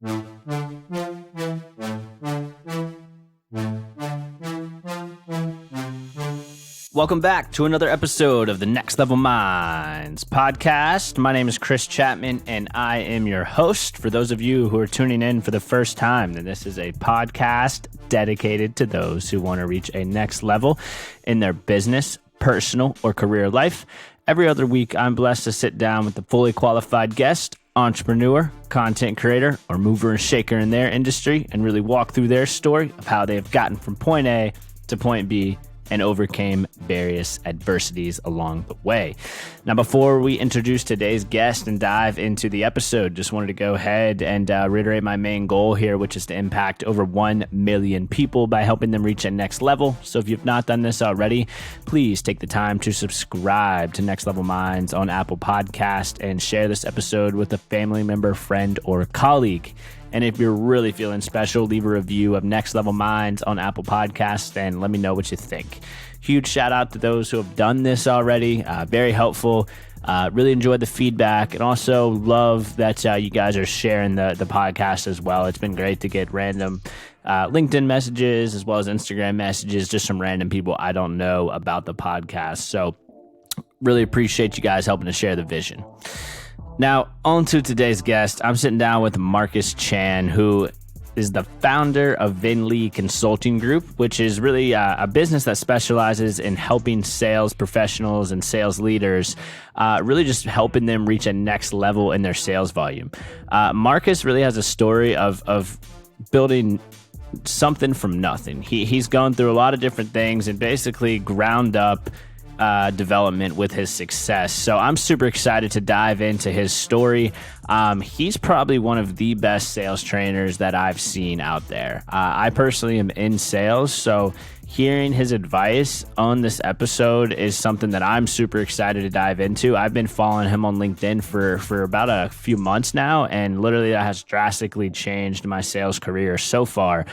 Welcome back to another episode of the Next Level Minds podcast. My name is Chris Chapman, and I am your host. For those of you who are tuning in for the first time, then this is a podcast dedicated to those who want to reach a next level in their business, personal, or career life. Every other week, I'm blessed to sit down with a fully qualified guest, entrepreneur, content creator, or mover and shaker in their industry and really walk through their story of how they've gotten from point A to point B and overcame various adversities along the way. Now, before we introduce today's guest and dive into the episode, just wanted to go ahead and reiterate my main goal here, which is to impact over 1 million people by helping them reach a next level. So if you've not done this already, please take the time to subscribe to Next Level Minds on Apple Podcast and share this episode with a family member, friend, or colleague. And if you're really feeling special, leave a review of Next Level Minds on Apple Podcasts and let me know what you think. Huge shout out to those who have done this already. Very helpful. Really enjoyed the feedback, and also love that you guys are sharing the podcast as well. It's been great to get random LinkedIn messages as well as Instagram messages, just from random people I don't know about the podcast. So really appreciate you guys helping to share the vision. Now, on to today's guest. I'm sitting down with Marcus Chan, who is the founder of Vinley Consulting Group, which is really a business that specializes in helping sales professionals and sales leaders, really just helping them reach a next level in their sales volume. Marcus really has a story of building something from nothing. He's gone through a lot of different things and basically ground up development with his success. So I'm super excited to dive into his story. He's probably one of the best sales trainers that I've seen out there. I personally am in sales, so hearing his advice on this episode is something that I'm super excited to dive into. I've been following him on LinkedIn for about a few months now, and literally that has drastically changed my sales career so far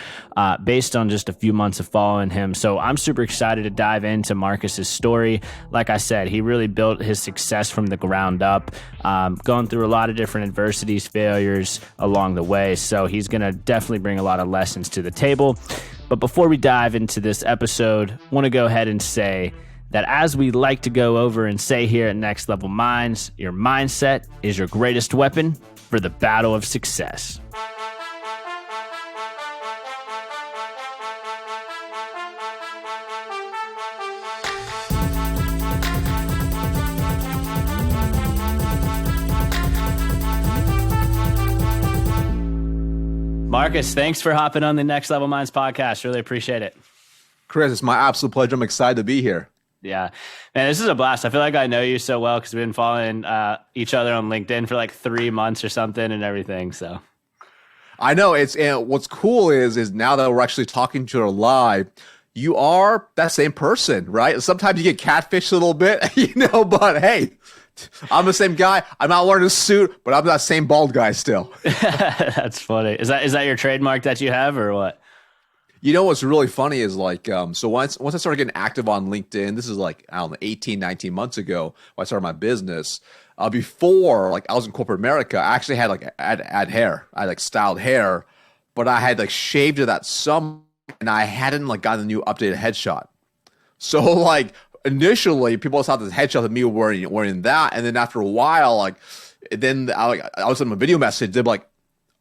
based on just a few months of following him. So I'm super excited to dive into Marcus's story. Like I said, he really built his success from the ground up, going through a lot of different adversities, failures along the way. So he's going to definitely bring a lot of lessons to the table. But before we dive into this episode, I want to go ahead and say that, as we like to go over and say here at Next Level Minds, your mindset is your greatest weapon for the battle of success. Marcus, thanks for hopping on the Next Level Minds podcast. Really appreciate it. Chris, it's my absolute pleasure. I'm excited to be here. Yeah, man, this is a blast. I feel like I know you so well because we've been following each other on LinkedIn for like 3 months or something and everything. So I know and what's cool is now that we're actually talking to her live, you are that same person, right? Sometimes you get catfished a little bit, but hey, I'm the same guy. I'm not wearing a suit, but I'm that same bald guy still. That's funny. Is that your trademark that you have, or what? You know what's really funny is so once I started getting active on LinkedIn, this is 18, 19 months ago when I started my business. Before, I was in corporate America, I actually had had hair. I had styled hair, but I had shaved it that summer, and I hadn't gotten a new updated headshot. So initially, people saw this headshot of me wearing that, and then after a while, then I was in a video message. They're like,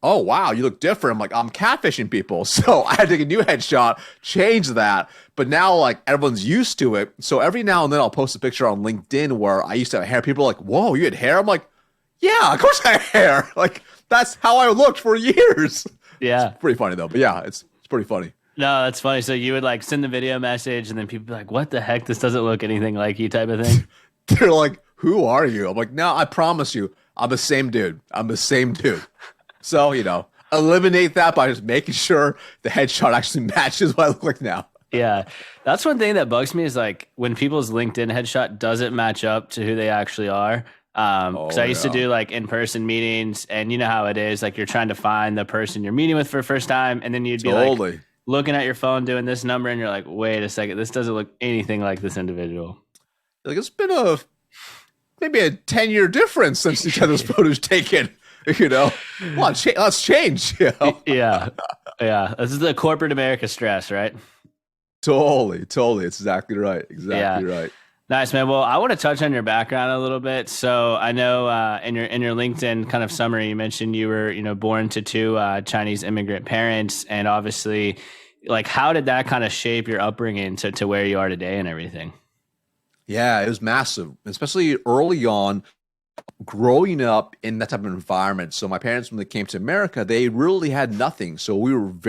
"Oh wow, you look different." I'm like, "I'm catfishing people," so I had to take a new headshot, change that. But now, everyone's used to it. So every now and then, I'll post a picture on LinkedIn where I used to have hair. People are like, "Whoa, you had hair?" I'm like, "Yeah, of course I had hair. That's how I looked for years." Yeah, it's pretty funny though. But yeah, it's pretty funny. No, that's funny. So you would send the video message, and then people be like, "What the heck? This doesn't look anything like you," type of thing. They're like, "Who are you?" I'm like, "No, I promise you, I'm the same dude. I'm the same dude." So eliminate that by just making sure the headshot actually matches what I look like now. Yeah, that's one thing that bugs me is when people's LinkedIn headshot doesn't match up to who they actually are. Because I used to do in-person meetings, and you know how it is. You're trying to find the person you're meeting with for the first time, and then you'd be looking at your phone doing this number, and you're like, wait a second, this doesn't look anything like this individual. It's been maybe a 10-year difference since each other's photos taken. you know, let's change. You know? Yeah. Yeah. This is the corporate America stress, right? Totally. It's exactly right. Yeah. Exactly right. Nice, man. Well, I want to touch on your background a little bit. So I know in your LinkedIn kind of summary, you mentioned you were, born to two Chinese immigrant parents, and obviously, like, how did that kind of shape your upbringing to where you are today and everything? Yeah, it was massive, especially early on, growing up in that type of environment. So my parents, when they came to America, they really had nothing. So we lived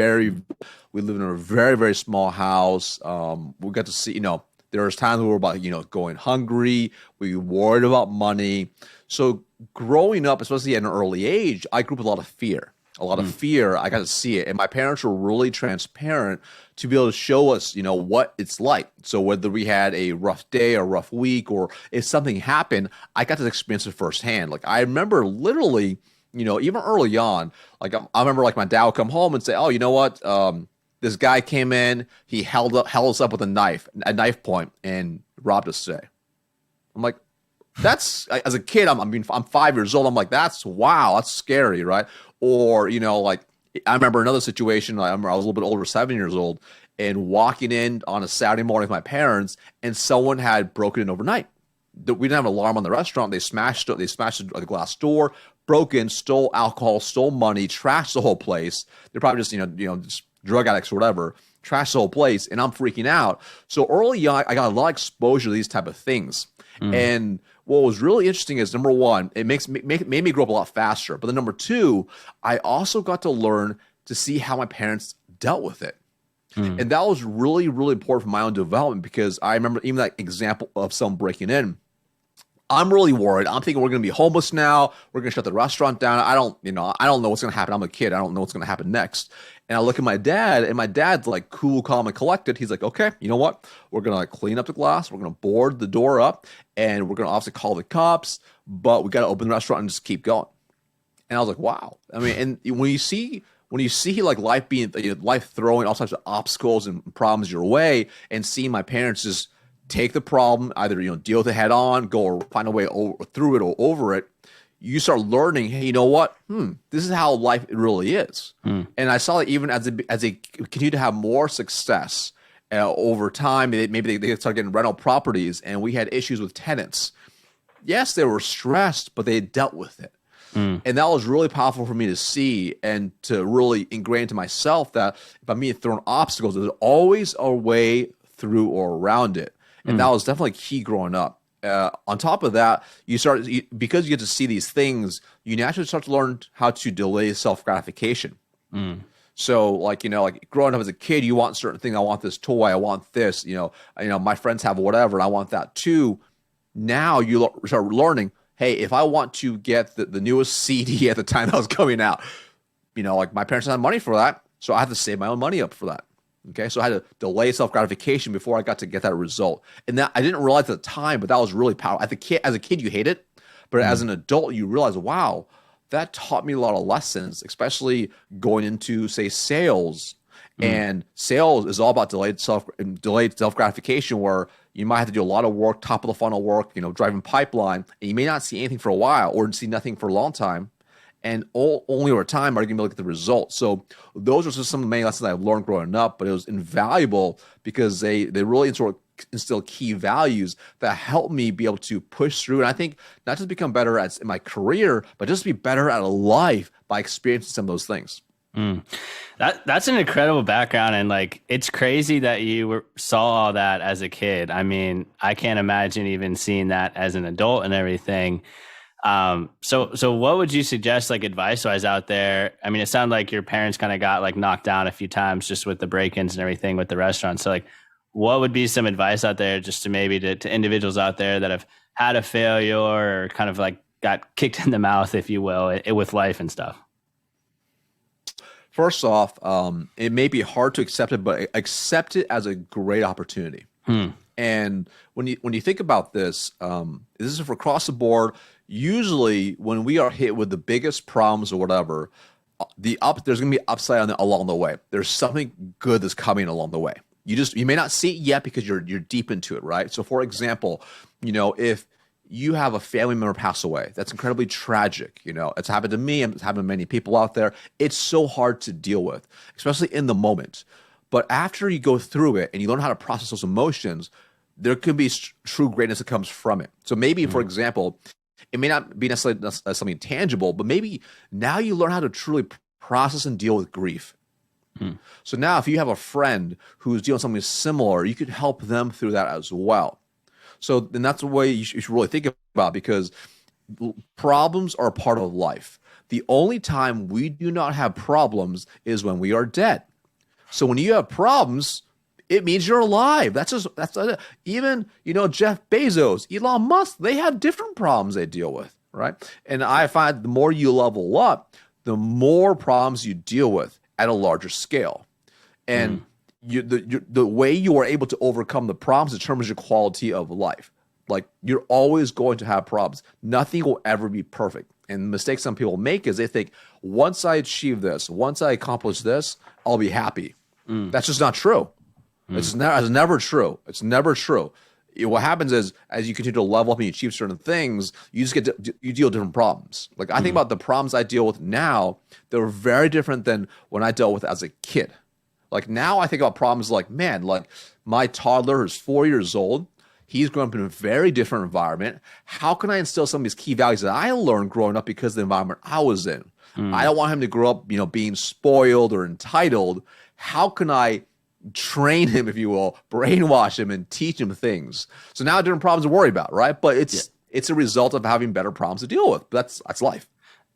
in a very, very small house. We got to see, there was times we were about, going hungry. We worried about money. So growing up, especially at an early age, I grew up with a lot of fear. A lot of fear. I got to see it. And my parents were really transparent to be able to show us, what it's like. So whether we had a rough day or rough week, or if something happened, I got to experience it firsthand. Like I remember literally, even early on, like I remember like my dad would come home and say, oh, you know what? This guy came in, he held us up with a knife point, and robbed us today. I'm like, that's as a kid, I'm 5 years old. I'm like, wow, that's scary, right? Or, like I remember another situation. I was a little bit older, 7 years old, and walking in on a Saturday morning with my parents, and someone had broken in overnight. We didn't have an alarm on the restaurant. They smashed the glass door, broke in, stole alcohol, stole money, trashed the whole place. They're probably just just drug addicts or whatever. Trashed the whole place, and I'm freaking out. So early on, I got a lot of exposure to these type of things. And what was really interesting is, number one, it made me grow up a lot faster. But then number two, I also got to learn to see how my parents dealt with it. And that was really, really important for my own development, because I remember even that example of someone breaking in. I'm really worried. I'm thinking we're going to be homeless now. We're going to shut the restaurant down. I don't know what's going to happen. I'm a kid. I don't know what's going to happen next. And I look at my dad, and my dad's like cool, calm, and collected. He's like, okay, you know what? We're going to like clean up the glass. We're going to board the door up, and we're going to obviously call the cops, but we got to open the restaurant and just keep going. And I was like, wow. I mean, and when you see like life throwing all types of obstacles and problems your way, and seeing my parents just take the problem, either deal with it head on, go or find a way through it or over it, you start learning, hey, you know what? This is how life really is. And I saw that even as they continue to have more success over time, maybe they started getting rental properties, and we had issues with tenants. Yes, they were stressed, but they dealt with it. And that was really powerful for me to see, and to really ingrain into myself that if I'm being thrown obstacles, there's always a way through or around it. And that was definitely key growing up. On top of that, because you get to see these things, you naturally start to learn how to delay self-gratification. So like growing up as a kid, you want certain things. I want this toy. I want this. My friends have whatever, and I want that too. Now you start learning, hey, if I want to get the newest CD at the time that was coming out, like my parents didn't have money for that, so I had to save my own money up for that. Okay, so I had to delay self-gratification before I got to get that result. And that I didn't realize at the time, but that was really powerful. As a kid, you hate it, but as an adult, you realize, wow, that taught me a lot of lessons, especially going into, say, sales. And sales is all about delayed self-gratification, where you might have to do a lot of work, top of the funnel work, driving pipeline, and you may not see anything for a while, or see nothing for a long time. And only over time are you going to look at the results. So those are just some of the main lessons I've learned growing up, but it was invaluable because they really sort of instill key values that help me be able to push through. And I think not just become better in my career, but just be better at life by experiencing some of those things. That's an incredible background, and like it's crazy that you saw all that as a kid. I mean, I can't imagine even seeing that as an adult and everything. So what would you suggest, like advice-wise out there? I mean, it sounded like your parents kind of got like knocked down a few times just with the break-ins and everything with the restaurant. So like, what would be some advice out there just to maybe to individuals out there that have had a failure or kind of like got kicked in the mouth, if you will, with life and stuff? First off, it may be hard to accept it, but accept it as a great opportunity. And when you think about this is for across the board. Usually, when we are hit with the biggest problems or whatever, there's going to be upside along the way. There's something good that's coming along the way. You may not see it yet because you're deep into it, right? So, for example, if you have a family member pass away. That's incredibly tragic. It's happened to me and it's happened to many people out there. It's so hard to deal with, especially in the moment. But after you go through it and you learn how to process those emotions, there could be true greatness that comes from it. So maybe, for example, it may not be necessarily something tangible, but maybe now you learn how to truly process and deal with grief. So now if you have a friend who's dealing with something similar, you could help them through that as well. So then that's the way you should really think about, because problems are a part of life. The only time we do not have problems is when we are dead. So when you have problems, it means you're alive. That's even, Jeff Bezos, Elon Musk, they have different problems they deal with, right? And I find the more you level up, the more problems you deal with at a larger scale. And the way you are able to overcome the problems determines your quality of life. Like, you're always going to have problems. Nothing will ever be perfect. And the mistake some people make is they think, once I achieve this, once I accomplish this, I'll be happy. That's just not true. It's never true. It's never true. What happens is, as you continue to level up and you achieve certain things, you just you deal with different problems. Like, I think about the problems I deal with now, they're very different than when I dealt with as a kid. Like, now I think about problems like, man, like my toddler is 4 years old. He's grown up in a very different environment. How can I instill some of these key values that I learned growing up because of the environment I was in? I don't want him to grow up, being spoiled or entitled. How can I train him, if you will, brainwash him and teach him things? So now different problems to worry about, right? But it's a result of having better problems to deal with. That's life.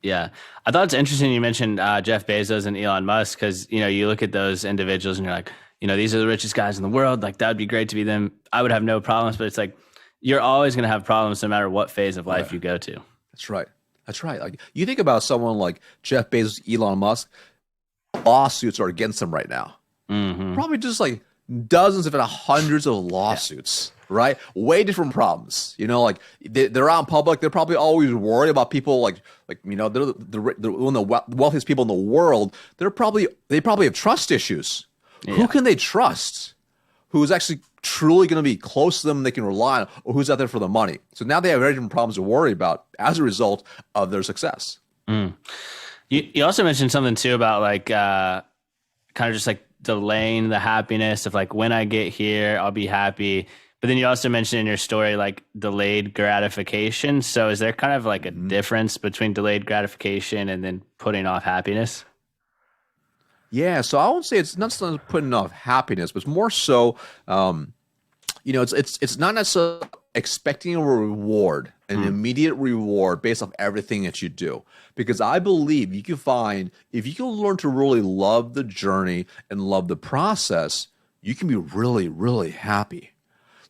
Yeah. I thought it's interesting you mentioned Jeff Bezos and Elon Musk, because, you look at those individuals and you're like, these are the richest guys in the world. Like, that would be great to be them. I would have no problems, but it's like, you're always going to have problems no matter what phase of life you go to. That's right. Like, you think about someone like Jeff Bezos, Elon Musk, lawsuits are against them right now. Probably just like dozens, if not hundreds of lawsuits, right? Way different problems. Like, they're out in public. They're probably always worried about people like they're one of the wealthiest people in the world. They probably have trust issues. Yeah. Who can they trust? Who's actually truly going to be close to them, they can rely on, or who's out there for the money? So now they have very different problems to worry about as a result of their success. You also mentioned something too about like kind of just like delaying the happiness of like, when I get here, I'll be happy. But then you also mentioned in your story, like, delayed gratification. So is there kind of like a difference between delayed gratification and then putting off happiness? Yeah, so I would say it's not so much putting off happiness, but it's more so, it's not necessarily expecting a reward, an immediate reward based off everything that you do. Because I believe you can find, if you can learn to really love the journey and love the process, you can be really, really happy.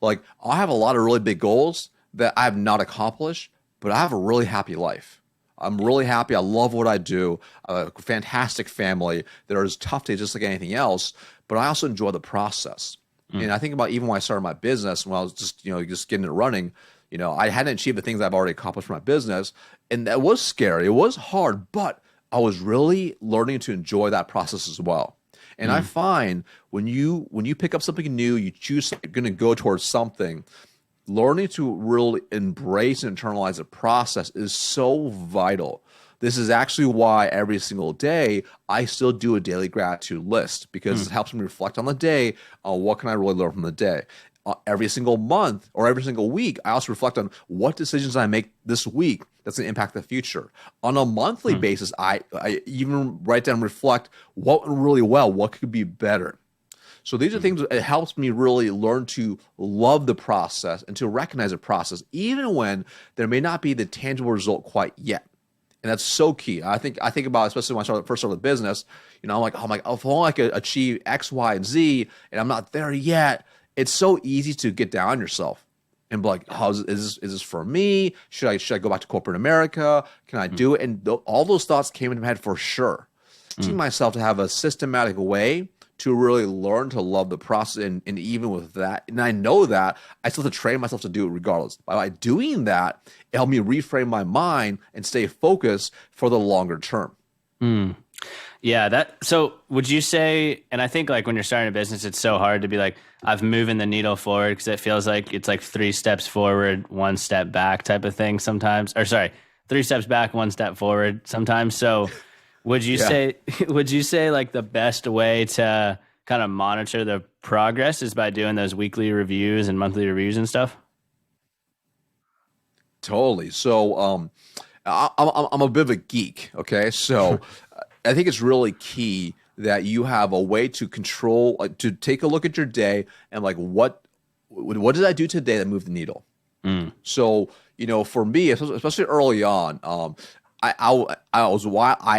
Like, I have a lot of really big goals that I have not accomplished, but I have a really happy life. I'm really happy. I love what I do. A fantastic family. There's tough days just like anything else, but I also enjoy the process. And I think about even when I started my business, when I was just getting it running, I hadn't achieved the things I've already accomplished for my business, and that was scary. It was hard, but I was really learning to enjoy that process as well. And I find when you pick up something new, you choose you're going to go towards something, learning to really embrace and internalize the process is so vital. This is actually why every single day I still do a daily gratitude list, because it helps me reflect on the day. What can I really learn from the day? Every single month or every single week, I also reflect on what decisions I make this week that's going to impact the future. On a monthly basis, I even write down and reflect what went really well, what could be better. So these are things that it helps me really learn to love the process and to recognize the process, even when there may not be the tangible result quite yet. And that's so key. I think about, especially when I first started the business, I'm like, if only I could achieve X, Y, and Z, and I'm not there yet. It's so easy to get down on yourself and be like, is this for me? Should I go back to corporate America? Can I do it? And all those thoughts came into my head for sure. Teaching myself to have a systematic way to really learn to love the process, and even with that, and I know that I still have to train myself to do it regardless. By doing that, it helped me reframe my mind and stay focused for the longer term. Yeah, so would you say, and I think like when you're starting a business, it's so hard to be like, I've moving the needle forward because it feels like it's like 3 steps forward, 1 step back type of thing sometimes. Or sorry, 3 steps back, 1 step forward sometimes. So would you Yeah. say, would you say like the best way to kind of monitor the progress is by doing those weekly reviews and monthly reviews and stuff? Totally. So, I'm a bit of a geek. Okay, so I think it's really key that you have a way to control, like, to take a look at your day and like what did I do today that moved the needle? So, for me, especially early on, I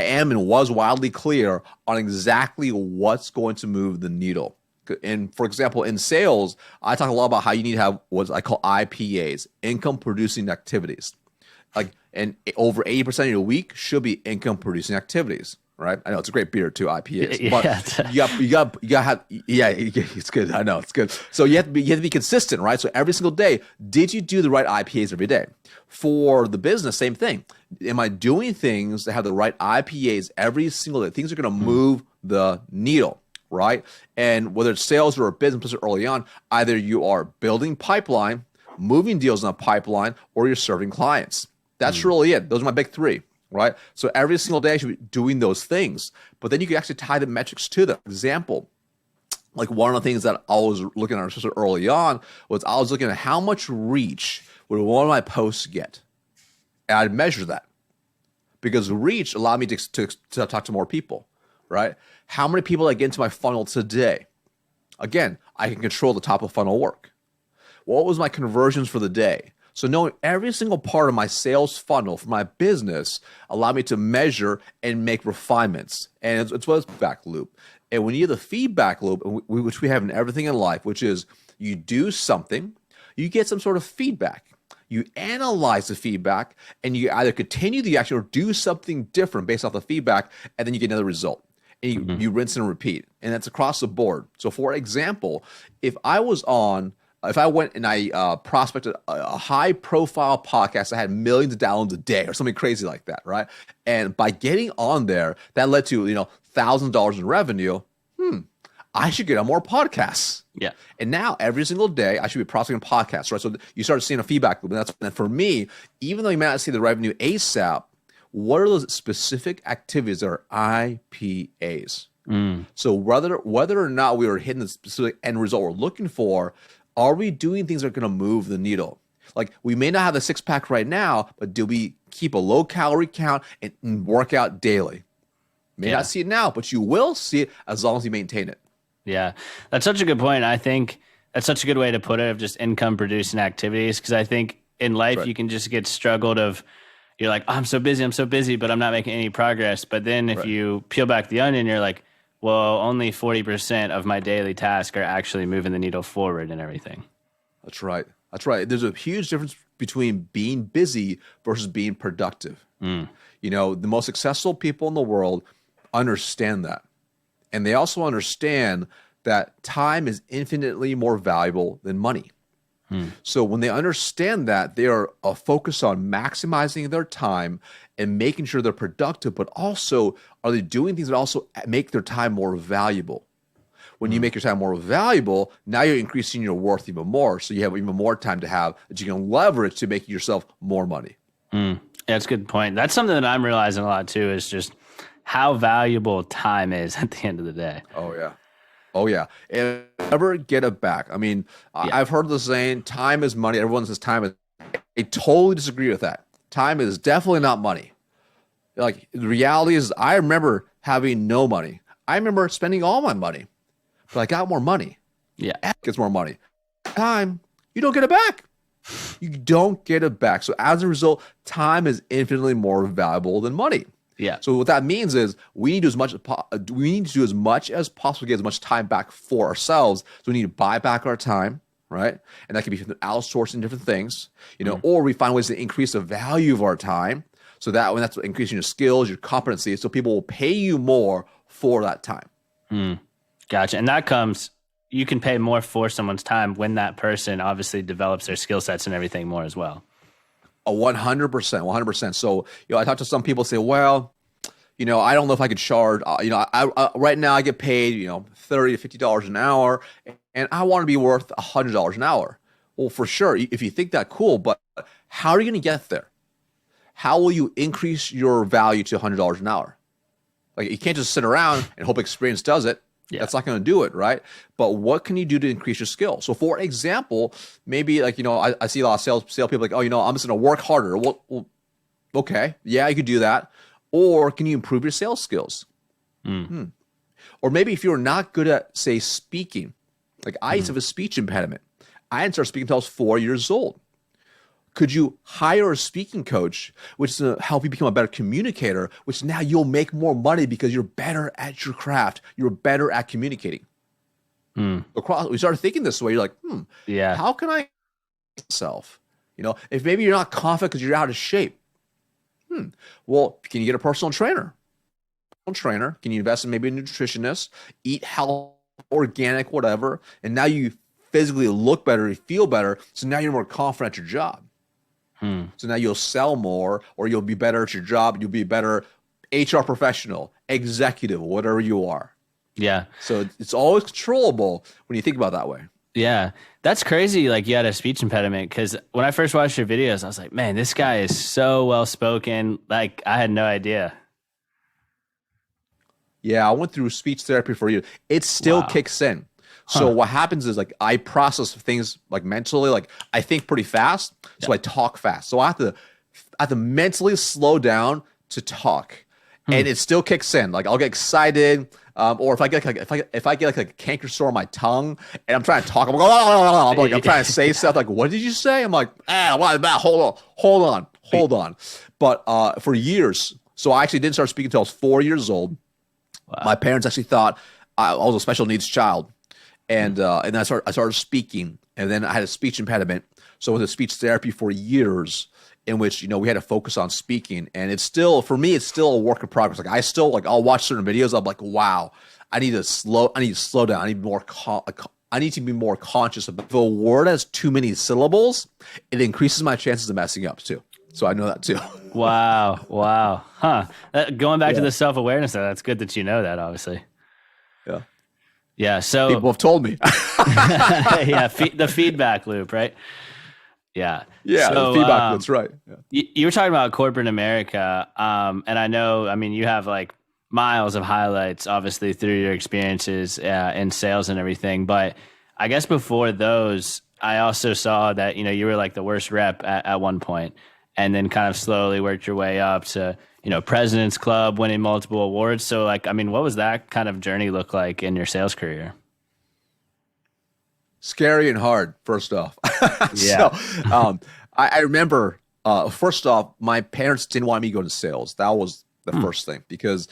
am and was wildly clear on exactly what's going to move the needle. And for example, in sales, I talk a lot about how you need to have what I call IPAs, income producing activities. Like, and over 80% of your week should be income producing activities. Right? I know it's a great beer too, IPAs. Yeah. But you got to have, yeah, it's good. I know it's good. So you have to be consistent, right? So every single day, did you do the right IPAs every day? For the business, same thing. Am I doing things that have the right IPAs every single day? Things are going to move the needle, right? And whether it's sales or a business early on, either you are building pipeline, moving deals in a pipeline, or you're serving clients. That's really it. Those are my big three. Right? So every single day I should be doing those things, but then you can actually tie the metrics to them. Example, like one of the things that I was looking at especially early on was I was looking at how much reach would one of my posts get. And I'd measure that because reach allowed me to talk to more people, right? How many people I get into my funnel today? Again, I can control the top of funnel work. What was my conversions for the day? So knowing every single part of my sales funnel for my business allowed me to measure and make refinements. And it's what's feedback loop. And when you have the feedback loop, which we have in everything in life, which is you do something, you get some sort of feedback. You analyze the feedback, and you either continue the action or do something different based off the feedback, and then you get another result. And you rinse and repeat. And that's across the board. So for example, if I went and I prospected a high profile podcast that had millions of downloads a day or something crazy like that, right? And by getting on there, that led to, thousands of dollars in revenue. I should get on more podcasts. Yeah. And now every single day I should be prospecting podcasts, right? So you start seeing a feedback loop. And for me, even though you may not see the revenue ASAP, what are those specific activities that are IPAs? So whether or not we are hitting the specific end result we're looking for, are we doing things that are going to move the needle? Like, we may not have the 6-pack right now, but do we keep a low calorie count and work out daily? May not see it now, but you will see it as long as you maintain it. Yeah, that's such a good point. I think that's such a good way to put it, of just income producing activities. Because I think in life you can just get struggled of, you're like, oh, I'm so busy, but I'm not making any progress. But then if you peel back the onion, you're like, well, only 40% of my daily tasks are actually moving the needle forward and everything. That's right. There's a huge difference between being busy versus being productive. The most successful people in the world understand that. And they also understand that time is infinitely more valuable than money. So when they understand that, they are focused on maximizing their time and making sure they're productive, but also are they doing things that also make their time more valuable? When you make your time more valuable, now you're increasing your worth even more. So you have even more time to have that you can leverage to make yourself more money. Yeah, that's a good point. That's something that I'm realizing a lot too, is just how valuable time is at the end of the day. Oh yeah. And never get it back. I mean, I've heard the saying, time is money. Everyone says time is. I totally disagree with that. Time is definitely not money. Like, the reality is, I remember having no money. I remember spending all my money, but I got more money. Yeah. Gets more money. Time, you don't get it back. You don't get it back. So as a result, time is infinitely more valuable than money. Yeah. So what that means is we need to do as much as possible to get as much time back for ourselves. So we need to buy back our time, right? And that can be outsourcing different things, or we find ways to increase the value of our time. So that when that's increasing your skills, your competency, so people will pay you more for that time. Gotcha. And that comes, you can pay more for someone's time when that person obviously develops their skill sets and everything more as well. 100%. So, I talk to some people say, well, I don't know if I could charge, right now I get paid, $30 to $50 an hour, and I want to be worth $100 an hour. Well, for sure, if you think that, cool, but how are you going to get there? How will you increase your value to $100 an hour? Like, you can't just sit around and hope experience does it. Yeah. That's not going to do it, right? But what can you do to increase your skill? So, for example, maybe I see a lot of sales people like, I'm just going to work harder. Well, okay, yeah, you could do that. Or can you improve your sales skills? Or maybe if you're not good at, say, speaking, like I used to have a speech impediment. I didn't start speaking until I was 4 years old. Could you hire a speaking coach, which is going to help you become a better communicator, which now you'll make more money because you're better at your craft. You're better at communicating. We started thinking this way. You're like, how can I myself? If maybe you're not confident because you're out of shape. Well, can you get a personal trainer? Can you invest in maybe a nutritionist, eat health, organic, whatever, and now you physically look better, you feel better, so now you're more confident at your job. So now you'll sell more, or you'll be better at your job, you'll be a better HR professional, executive, whatever you are. Yeah. So it's always controllable when you think about it that way. Yeah. That's crazy. Like, you had a speech impediment, because when I first watched your videos, I was like, man, this guy is so well spoken. Like, I had no idea. Yeah, I went through speech therapy for you. It still kicks in. So what happens is, like, I process things like mentally, like I think pretty fast, so I talk fast. So I have to mentally slow down to talk, and it still kicks in. Like, I'll get excited, or if I get like a canker sore on my tongue and I'm trying to talk, I'm trying to say stuff like, "What did you say?" I'm like, hold on. But for years, so I actually didn't start speaking until I was 4 years old. Wow. My parents actually thought I was a special needs child. And then I started speaking, and then I had a speech impediment. So I went to speech therapy for years, in which we had to focus on speaking. And it's still, for me, it's still a work in progress. Like, I'll watch certain videos. I'm like, wow, I need to slow down. I need to be more conscious of it. If a word has too many syllables, it increases my chances of messing up too. So I know that too. Wow. Huh. Going back to the self-awareness, though, that's good that you know that, obviously. Yeah. Yeah, so people have told me. The feedback loop, right? Yeah, so, the feedback loop's right. Yeah. You were talking about corporate America, and I know, you have like miles of highlights, obviously, through your experiences in sales and everything. But I guess before those, I also saw that you were like the worst rep at one point, and then kind of slowly worked your way up to President's Club, winning multiple awards. So, like, what was that kind of journey look like in your sales career? Scary and hard, first off. Yeah. So, I remember, first off, my parents didn't want me to go into sales. That was the first thing, because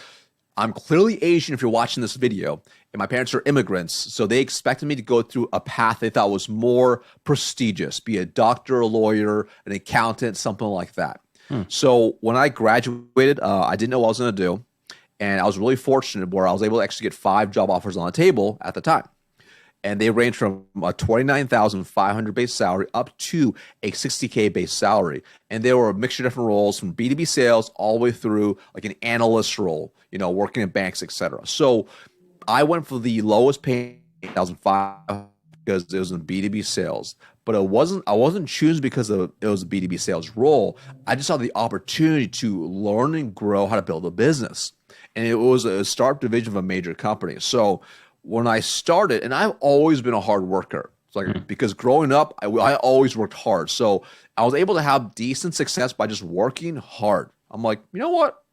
I'm clearly Asian if you're watching this video, and my parents are immigrants. So they expected me to go through a path they thought was more prestigious, be a doctor, a lawyer, an accountant, something like that. So when I graduated, I didn't know what I was going to do. And I was really fortunate where I was able to actually get 5 job offers on the table at the time. And they ranged from a $29,500 base salary up to a $60K base salary. And they were a mixture of different roles, from B2B sales all the way through like an analyst role, working in banks, etc. So I went for the lowest paying $1,500 because it was in B2B sales. But I wasn't choosing because it was a B2B sales role. I just saw the opportunity to learn and grow how to build a business. And it was a startup division of a major company. So when I started, and I've always been a hard worker. It's like, because growing up, I always worked hard. So I was able to have decent success by just working hard. I'm like, you know what?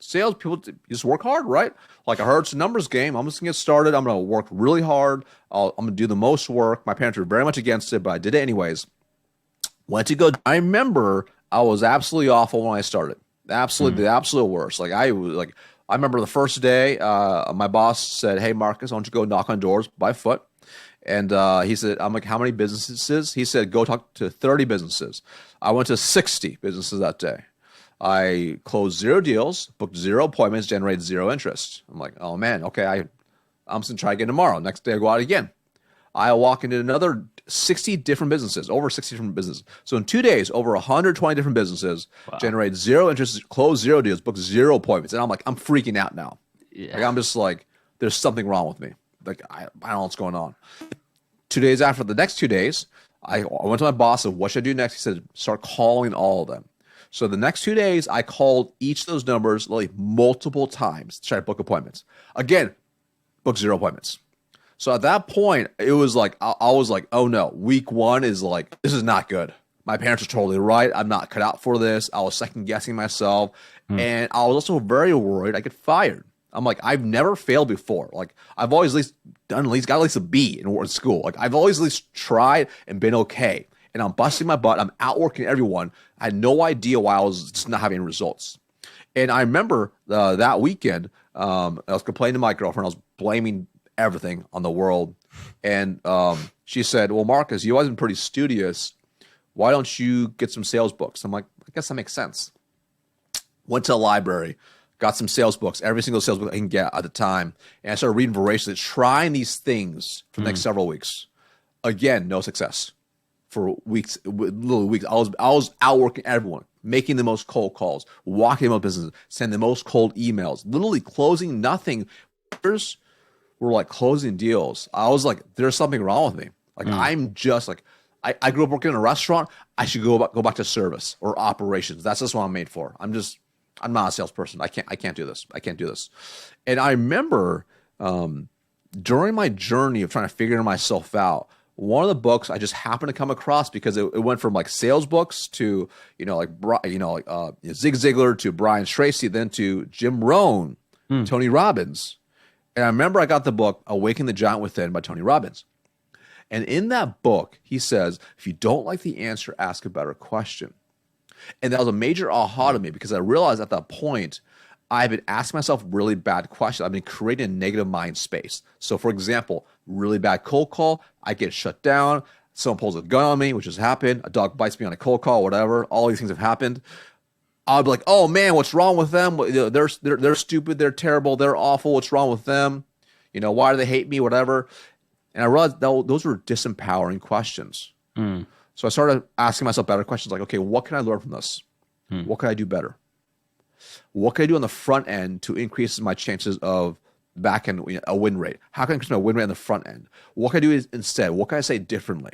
Sales people just work hard, right? Like, I heard it's a numbers game. I'm just gonna get started. I'm gonna work really hard. I'm gonna do the most work. My parents were very much against it, but I did it anyways. Went to go. I remember I was absolutely awful when I started. Absolutely, the absolute worst. Like, I remember the first day, my boss said, "Hey, Marcus, why don't you go knock on doors by foot?" And he said, I'm like, "How many businesses?" He said, "Go talk to 30 businesses." I went to 60 businesses that day. I closed 0 deals, booked 0 appointments, generated 0 interest. I'm like, oh man, okay, I'm just gonna try again tomorrow. Next day I go out again. I walk into another 60 different businesses, over 60 different businesses. So in 2 days, over 120 different businesers, generate zero interest, close zero deals, book zero appointments. And I'm like, I'm freaking out now. Yeah. Like, I'm just like, there's something wrong with me. Like, I don't know what's going on. 2 days after, the next 2 days, I went to my boss and what should I do next? He said, start calling all of them. So the next 2 days, I called each of those numbers like multiple times to try to book appointments. Again, book zero appointments. So at that point, it was like, I was like, oh no, week one is like, this is not good. My parents are totally right. I'm not cut out for this. I was second guessing myself. And I was also very worried I get fired. I'm like, I've never failed before. Like, I've always got at least a B in school. Like, I've always at least tried and been okay. And I'm busting my butt. I'm outworking everyone. I had no idea why I was just not having results. And I remember that weekend, I was complaining to my girlfriend. I was blaming everything on the world. And she said, well, Marcus, you always been pretty studious. Why don't you get some sales books? I'm like, I guess that makes sense. Went to the library, got some sales books, every single sales book I can get at the time. And I started reading voraciously, trying these things for the next several weeks. Again, no success. For weeks, literally weeks, I was outworking everyone, making the most cold calls, walking about businesses, sending the most cold emails, literally closing nothing. Others were like closing deals. I was like, there's something wrong with me. Like I'm just like, I grew up working in a restaurant. I should go back to service or operations. That's just what I'm made for. I'm not a salesperson. I can't do this. I can't do this. And I remember during my journey of trying to figure myself out, one of the books I just happened to come across because it went from like sales books to Zig Ziglar to Brian Tracy, then to Jim Rohn, Tony Robbins. And I remember I got the book Awaken the Giant Within by Tony Robbins. And in that book, he says, if you don't like the answer, ask a better question. And that was a major aha to me because I realized at that point, I've been asking myself really bad questions. I've been creating a negative mind space. So for example, really bad cold call, I get shut down, someone pulls a gun on me, which has happened, a dog bites me on a cold call, whatever, all these things have happened. I'll be like, oh man, what's wrong with them? They're stupid, they're terrible, they're awful, what's wrong with them? Why do they hate me, whatever? And I realized those were disempowering questions. So I started asking myself better questions like, okay, what can I learn from this? What can I do better? What can I do on the front end to increase my chances of back end a win rate? How can I increase my win rate on the front end? What can I do instead? What can I say differently?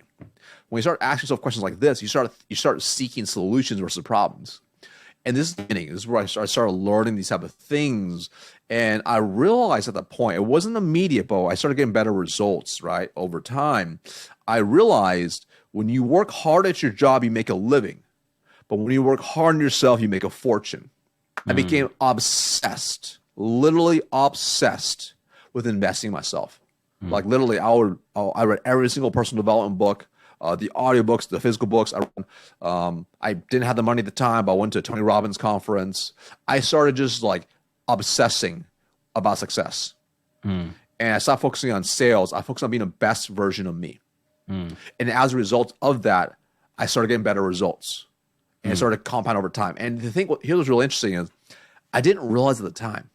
When you start asking yourself questions like this, you start seeking solutions versus problems. And this is the beginning. This is where I started learning these type of things. And I realized at that point, it wasn't immediate, but I started getting better results, right, over time. I realized when you work hard at your job, you make a living. But when you work hard on yourself, you make a fortune. I became obsessed, literally obsessed with investing in myself. Like literally, I read every single personal development book, the audiobooks, the physical books. I didn't have the money at the time, but I went to a Tony Robbins conference. I started just like obsessing about success. And I stopped focusing on sales. I focused on being the best version of me. And as a result of that, I started getting better results. And it started to compound over time. And the thing, here's what's really interesting is I didn't realize at the time.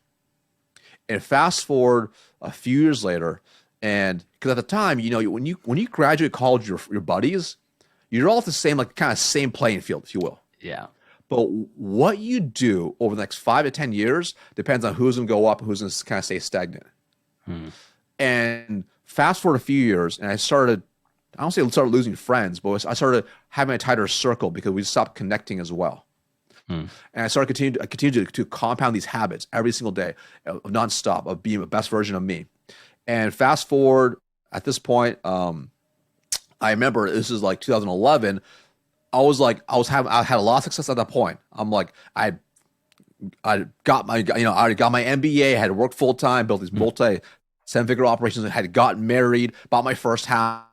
And fast forward a few years later, and because at the time, when you graduate college, your buddies, you're all at the same, like kind of same playing field, if you will. Yeah. But what you do over the next 5 to 10 years depends on who's going to go up and who's going to kind of stay stagnant. And fast forward a few years, and I don't say I started losing friends, but I started having a tighter circle because we stopped connecting as well. And I started continued to compound these habits every single day, nonstop, of being the best version of me. And fast forward at this point, I remember this is like 2011. I had a lot of success at that point. I'm like, I got my, I already got my MBA, I had worked full time, built these multi-seven-figure operations, and had gotten married, bought my first house.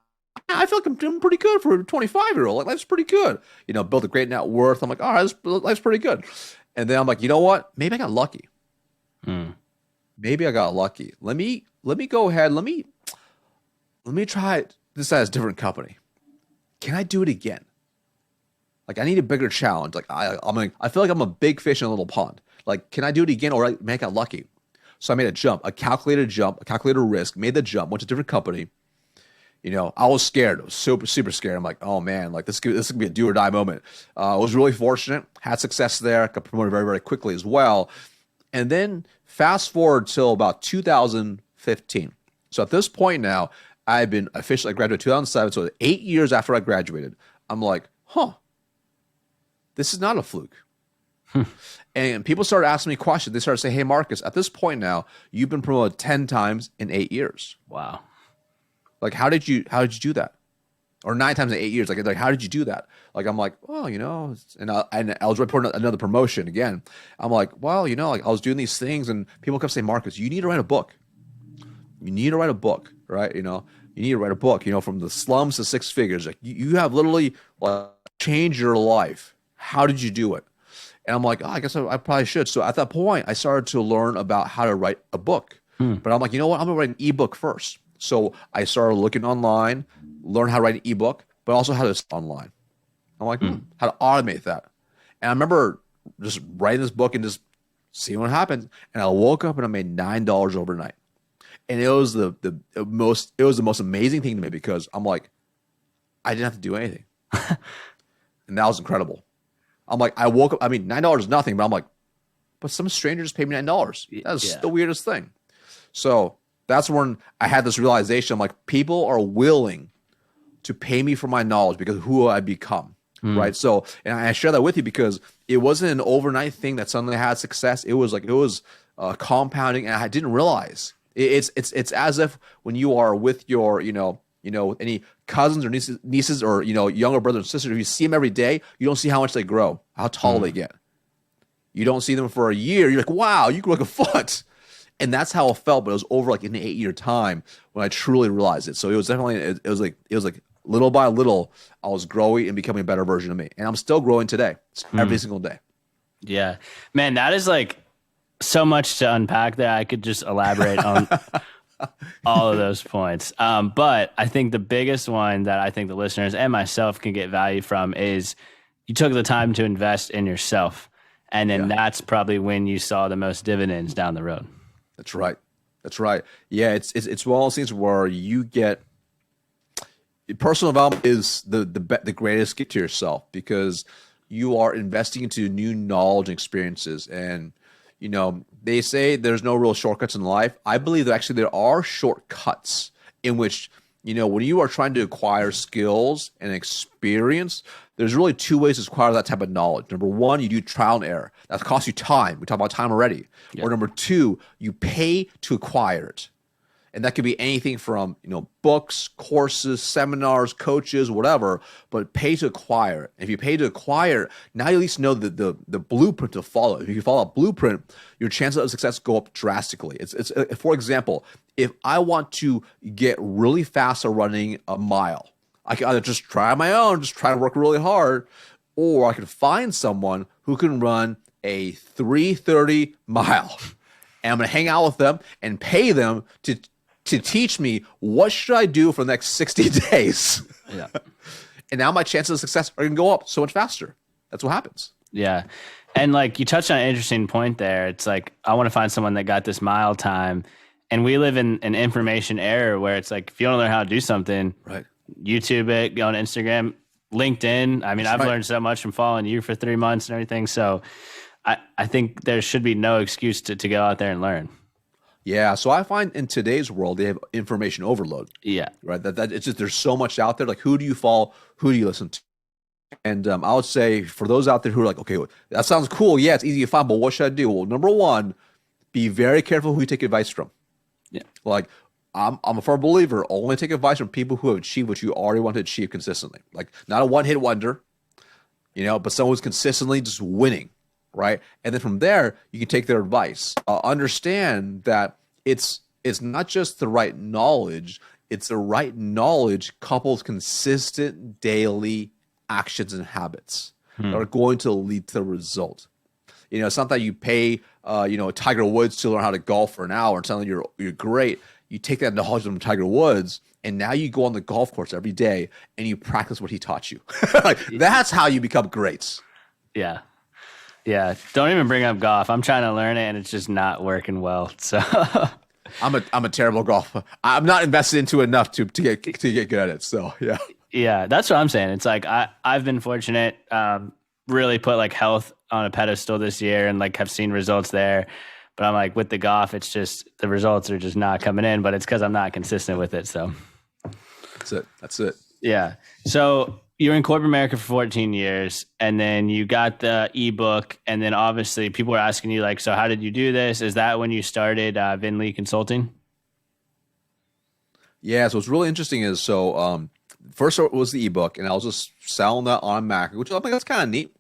I feel like I'm doing pretty good for a 25-year-old. Like, life's pretty good. Built a great net worth. I'm like, all right, life's pretty good. And then I'm like, you know what? Maybe I got lucky. Maybe I got lucky. Let me go ahead. Let me try this at a different company. Can I do it again? Like, I need a bigger challenge. Like, I feel like I'm a big fish in a little pond. Like, can I do it again, or maybe I got lucky? So I made a calculated risk, made the jump, went to a different company. I was scared. I was super, super scared. I'm like, oh man, like this could be a do or die moment. I was really fortunate, had success there, got promoted very, very quickly as well. And then fast forward till about 2015. So at this point now, I graduated in 2007. So 8 years after I graduated, I'm like, this is not a fluke. And people started asking me questions. They started saying, hey, Marcus, at this point now, you've been promoted 10 times in 8 years. Wow. Like, how did you do that? Or 9 times in 8 years? Like, how did you do that? Like, I'm like, well, and I was reporting another promotion again. I'm like, well, like I was doing these things, and people kept saying, Marcus, you need to write a book. You need to write a book, right? You need to write a book. From the slums to six figures. Like, you have literally changed your life. How did you do it? And I'm like, I guess I probably should. So at that point, I started to learn about how to write a book. But I'm like, you know what? I'm gonna write an ebook first. So I started looking online, learn how to write an ebook, but also how to sell online. I'm like, how to automate that. And I remember just writing this book and just seeing what happens. And I woke up and I made $9 overnight. And it was the most amazing thing to me, because I'm like, I didn't have to do anything. And that was incredible. I'm like, I woke up, $9 is nothing, but I'm like, but some stranger just paid me $9. That's the weirdest thing. So that's when I had this realization. I'm like, people are willing to pay me for my knowledge because of who I become, right? So, and I share that with you because it wasn't an overnight thing that suddenly had success. It was compounding, and I didn't realize. It's as if when you are with your, any cousins or nieces or, younger brothers and sisters, if you see them every day, you don't see how much they grow, how tall they get. You don't see them for a year. You're like, wow, you grew like a foot. And that's how it felt, but it was over like an 8-year time when I truly realized it. So it was definitely, it was like little by little, I was growing and becoming a better version of me. And I'm still growing today, every single day. Yeah, man, that is like so much to unpack there. I could just elaborate on all of those points. But I think the biggest one that I think the listeners and myself can get value from is you took the time to invest in yourself. And then that's probably when you saw the most dividends down the road. That's right. Yeah, it's one of those things where you get personal development is the greatest gift to yourself, because you are investing into new knowledge and experiences. And they say there's no real shortcuts in life. I believe that actually there are shortcuts in which when you are trying to acquire skills and experience, there's really 2 ways to acquire that type of knowledge. Number 1, you do trial and error. That costs you time. We talked about time already. Yep. Or number 2, you pay to acquire it. And that could be anything from, books, courses, seminars, coaches, whatever, but pay to acquire it. If you pay to acquire it, now you at least know the blueprint to follow. If you follow a blueprint, your chances of success go up drastically. It's for example, if I want to get really fast at running a mile, I can either just try on my own, just try to work really hard, or I can find someone who can run a 3:30 mile. And I'm going to hang out with them and pay them to teach me what should I do for the next 60 days. Yeah. And now my chances of success are going to go up so much faster. That's what happens. Yeah. And like you touched on an interesting point there. It's like, I want to find someone that got this mile time. And we live in an information era where it's like, if you want to learn how to do something, right, YouTube it, go on Instagram, LinkedIn. I've learned so much from following you for 3 months and everything. So I think there should be no excuse to go out there and learn. Yeah. So I find in today's world, they have information overload. Yeah. Right. That it's just, there's so much out there. Like, who do you follow? Who do you listen to? And I would say for those out there who are like, okay, that sounds cool. Yeah, it's easy to find, but what should I do? Well, number 1, be very careful who you take advice from. Yeah. Like, I'm a firm believer, only take advice from people who have achieved what you already want to achieve consistently. Like, not a one-hit wonder, but someone who's consistently just winning, right? And then from there, you can take their advice. Understand that it's not just the right knowledge, it's the right knowledge coupled with consistent daily actions and habits that are going to lead to the result. It's not that you pay, Tiger Woods to learn how to golf for an hour and suddenly you're great. You take that knowledge from Tiger Woods, and now you go on the golf course every day and you practice what he taught you. Like, that's how you become great. Yeah. Yeah. Don't even bring up golf. I'm trying to learn it and it's just not working well. So I'm a terrible golfer. I'm not invested into enough to get good at it. So yeah. Yeah, that's what I'm saying. It's like I've been fortunate, really put like health on a pedestal this year and like have seen results there. But I'm like with the golf, it's just the results are just not coming in, but it's because I'm not consistent with it. So That's it. yeah. So you were in corporate America for 14 years and then you got the ebook. And then obviously people were asking you like, so how did you do this? Is that when you started Vin Lee Consulting? Yeah. So what's really interesting is first it was the ebook, and I was just selling that on Mac, which I think that's kind of neat.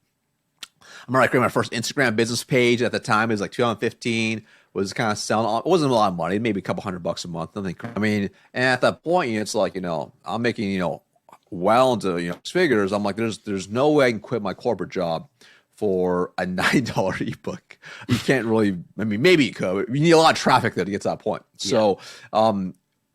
I remember I created my first Instagram business page at the time. It was like 2015. Was kind of selling. It wasn't a lot of money, maybe a couple $100 a month. Nothing. I mean, and at that point, it's like I'm making well into six figures. I'm like, there's no way I can quit my corporate job for a $9 ebook. You can't really. I mean, maybe you could. You need a lot of traffic there to get to that point. Yeah. So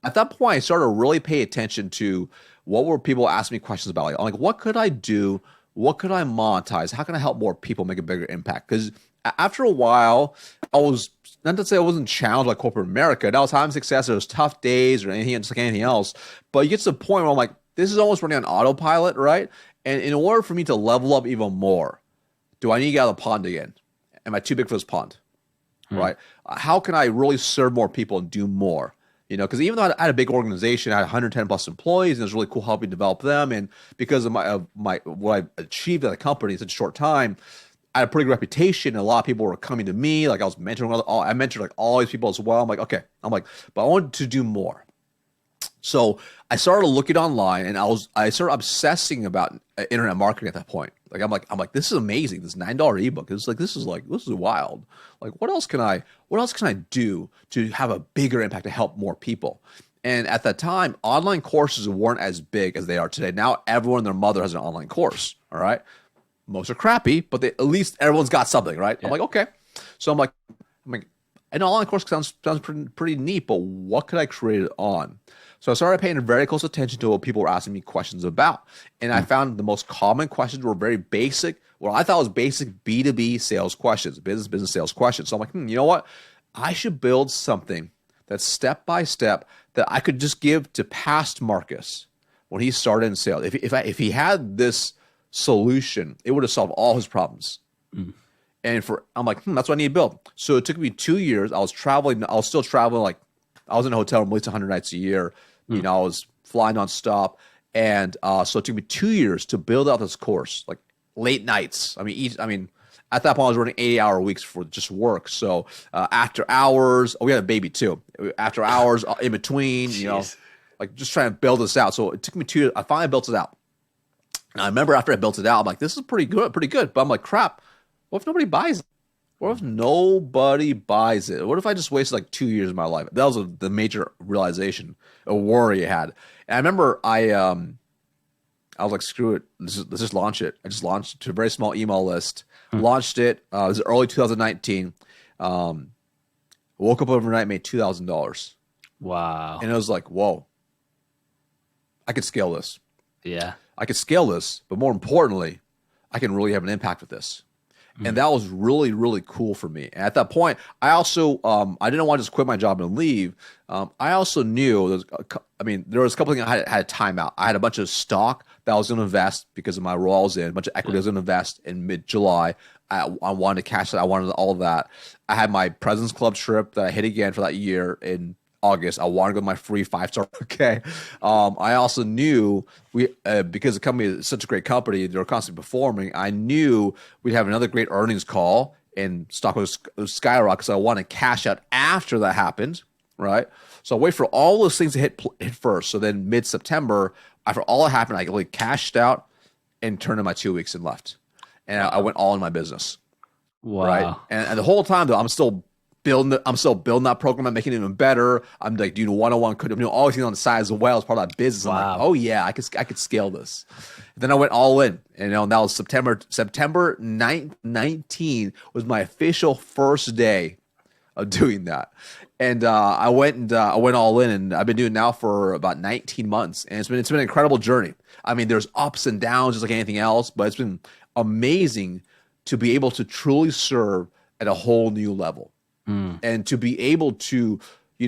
at that point, I started to really pay attention to what were people asking me questions about. Like what could I do? What could I monetize? How can I help more people make a bigger impact? Because after a while, I was not to say I wasn't challenged like corporate America. That was having success. There was tough days or anything, just like anything else. But you get to the point where I'm like, this is almost running on autopilot, right? And in order for me to level up even more, do I need to get out of the pond again? Am I too big for this pond? Right? How can I really serve more people and do more? Because even though I had a big organization, I had 110 plus employees, and it was really cool helping develop them. And because of my what I achieved at the company in such a short time, I had a pretty good reputation, and a lot of people were coming to me. Like I was mentoring I mentored like all these people as well. I'm like, okay. I'm like, but I wanted to do more. So I started looking online, and I started obsessing about internet marketing at that point. Like I'm like, this is amazing. This $9 ebook. This is wild. Like what else can I do to have a bigger impact to help more people? And at that time, online courses weren't as big as they are today. Now everyone and their mother has an online course. All right. Most are crappy, but at least everyone's got something, right? Yeah. I'm like, okay. So I'm like, an online course sounds pretty neat, but what could I create it on? So I started paying very close attention to what people were asking me questions about. And I found the most common questions were very basic, what I thought was basic B2B sales questions, business sales questions. So I'm like, you know what? I should build something that's step by step that I could just give to past Marcus when he started in sales. If he had this solution, it would have solved all his problems. And I'm like, that's what I need to build. So it took me 2 years. I was still traveling. Like I was in a hotel room at least 100 nights a year. I was flying nonstop. And so it took me 2 years to build out this course, like late nights. I mean, at that point I was running 80-hour weeks for just work. So after hours, we had a baby too. After hours, in between, like just trying to build this out. So it took me 2 years. I finally built it out. And I remember after I built it out, I'm like, this is pretty good. But I'm like, crap. What if nobody buys it? What if nobody buys it? What if I just wasted like 2 years of my life? That was the major realization, a worry I had. And I remember I was like, screw it. Let's just launch it. I just launched it to a very small email list. Launched it. It was early 2019. Woke up overnight, made $2,000. Wow. And it was like, whoa. I could scale this. Yeah. I could scale this, but more importantly, I can really have an impact with this. And that was really, really cool for me. And at that point, I also, I didn't want to just quit my job and leave. I also knew, there was a couple of things I had a timeout. I had a bunch of stock that I was going to invest because of my role I was in, a bunch of equity I was going to invest in mid-July. I wanted to cash that. I wanted all of that. I had my President's Club trip that I hit again for that year in August. I wanted to go to my free 5-star. Okay. I also knew because the company is such a great company, they're constantly performing. I knew we'd have another great earnings call and stock was skyrocket. So I wanted to cash out after that happened. Right. So I wait for all those things to hit first. So then mid-September, after all that happened, I really cashed out and turned in my 2 weeks and left. And I went all in my business. Wow. Right. And the whole time though, I'm still building that program. I'm making it even better. I'm like doing one-on-one, I'm doing all these things on the side as well as part of that business. Wow. I'm like, oh yeah, I could scale this. And then I went all in. And that was September 9th, 19 was my official first day of doing that. And I went all in, and I've been doing it now for about 19 months. And it's been an incredible journey. I mean, there's ups and downs just like anything else, but it's been amazing to be able to truly serve at a whole new level. And to be able to,